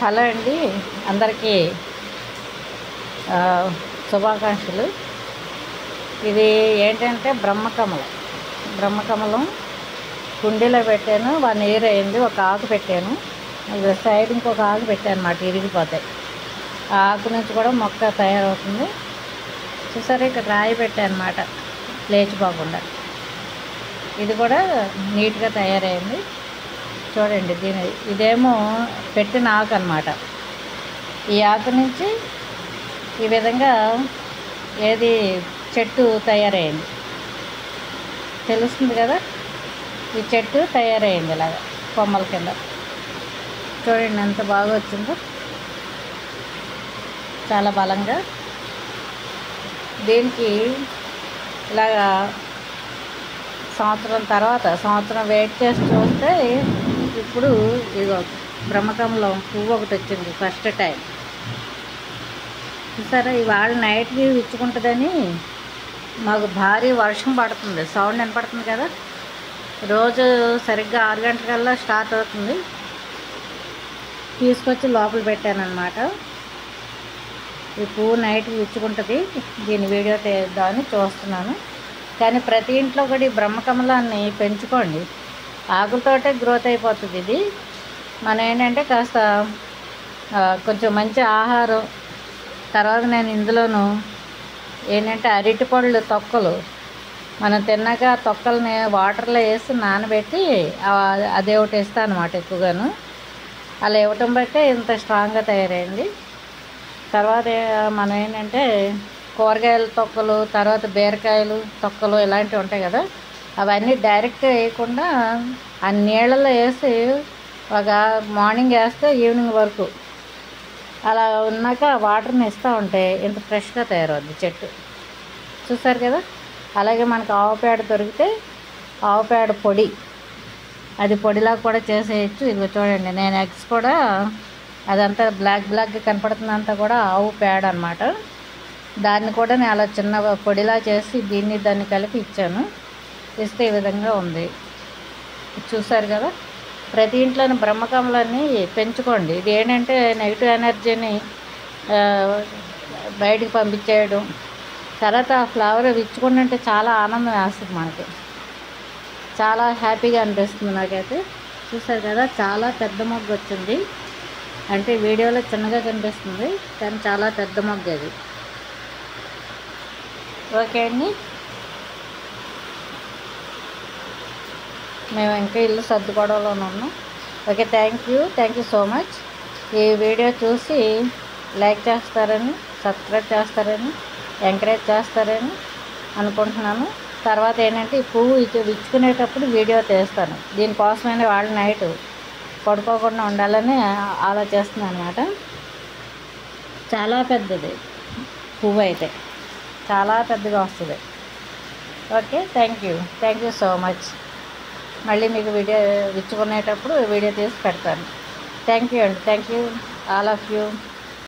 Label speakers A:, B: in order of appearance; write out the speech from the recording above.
A: Hello అండి, అందరికీ శుభాకాంక్షలు. ఇది ఏంటంటే బ్రహ్మకమలం కుండీలో పెట్టాను. 1 ఇయర్ అయింది. ఒక ఆకు పెట్టాను, సైడ్ ఇంకొక ఆకు పెట్టాను అన్నమాట, ఇరిగిపోతాయి. ఆ ఆకు నుంచి కూడా మొక్క తయారవుతుంది. చూసారా, ఇక్కడ రాయి పెట్టాను అన్నమాట, లేచిపోకుండా. ఇది కూడా నీట్గా తయారైంది. చూడండి, ఇదేమో పెట్టిన ఆకు అన్నమాట. ఈ ఆకు నుంచి ఈ విధంగా చెట్టు తయారైంది. తెలుస్తుంది కదా, ఈ చెట్టు తయారైంది ఇలాగా కొమ్మల కింద. చూడండి ఎంత బాగా వచ్చిందో, చాలా బలంగా. దీనికి ఇలాగా సంవత్సరం వెయిట్ చేసి చూస్తే ఇప్పుడు ఇదిగో బ్రహ్మకమలం పువ్వు ఒకటి వచ్చింది ఫస్ట్ టైం. చూసారా, ఇవాళ నైట్కి విచ్చుకుంటుందని మాకు భారీ వర్షం పడుతుంది. సౌండ్ వినపడుతుంది కదా, రోజు సరిగ్గా 6 గంటలకల్లా స్టార్ట్ అవుతుంది. తీసుకొచ్చి లోపల పెట్టానన్నమాట. ఈ పువ్వు నైట్కి విచ్చుకుంటుంది. దీని వీడియో తీద్దామని చూస్తున్నాను. కానీ ప్రతి ఇంట్లో కూడా ఈ బ్రహ్మకమలాన్ని పెంచుకోండి. ఆకులతోటే గ్రోత్ అయిపోతుంది ఇది. మనం ఏంటంటే కాస్త కొంచెం మంచి ఆహారం, తర్వాత నేను ఇందులోను ఏంటంటే అరటిపళ్ళు తొక్కలు మనం తిన్నాక ఆ తొక్కల్ని వాటర్లో వేసి నానబెట్టి అదే ఒకటి వేస్తాను అన్నమాట ఎక్కువగాను. అలా ఇవ్వటం బట్టే ఇంత స్ట్రాంగ్గా తయారైంది. తర్వాత మనం ఏంటంటే కూరగాయల తొక్కలు, తర్వాత బీరకాయలు తొక్కలు ఇలాంటివి ఉంటాయి కదా, అవన్నీ డైరెక్ట్గా వేయకుండా ఆ నీళ్ళలో వేసి ఒక మార్నింగ్ వేస్తే ఈవినింగ్ వరకు అలా ఉన్నాక వాటర్ని ఇస్తూ ఉంటే ఇంత ఫ్రెష్గా తయారవుద్ది చెట్టు. చూసారు కదా. అలాగే మనకు ఆవు పేడ దొరికితే ఆవు పేడ పొడి, అది పొడిలా కూడా చేసేయచ్చు. ఇదిగో చూడండి, నేను ఎగ్స్ కూడా అదంతా బ్లాక్గా కనపడుతుందంతా కూడా ఆవు పేడ అన్నమాట. దాన్ని కూడా నేను అలా చిన్న పొడిలా చేసి దాన్ని కలిపి ఇచ్చాను. ఇస్తే ఈ విధంగా ఉంది. చూసారు కదా. ప్రతి ఇంట్లోని బ్రహ్మకమలాన్ని పెంచుకోండి. ఇది ఏంటంటే నెగిటివ్ ఎనర్జీని బయటికి పంపించేయడం, తర్వాత ఆ ఫ్లవర్ విచ్చుకుంటుంటే చాలా ఆనందం వేస్తుంది మనకి. చాలా హ్యాపీగా అనిపిస్తుంది నాకైతే. చూసారు కదా, చాలా పెద్ద మొగ్గ వచ్చింది. అంటే వీడియోలో చిన్నగా కనిపిస్తుంది, కానీ చాలా పెద్ద మొగ్గ అది. ఓకే అండి, మేము ఇంకా ఇల్లు సర్దుకోవడంలోనే ఉన్నాం. Okay, thank you so much. ఈ వీడియో చూసి లైక్ చేస్తారని, సబ్స్క్రైబ్ చేస్తారని, ఎంకరేజ్ చేస్తారని అనుకుంటున్నాను. తర్వాత ఏంటంటే ఈ పువ్వు విచ్చుకునేటప్పుడు వీడియో తీస్తాను. దీనికోసమైనా వాళ్ళు నైట్ పడుకోకుండా ఉండాలని ఆలోచిస్తున్నాను అన్నమాట. చాలా పెద్దది పువ్వు అయితే, చాలా పెద్దగా వస్తుంది. Okay, thank you so much. మళ్ళీ మీకు వీడియో విచ్చుకునేటప్పుడు వీడియో తీసి పెడతాను. థ్యాంక్ యూ అండి, thank you all of you.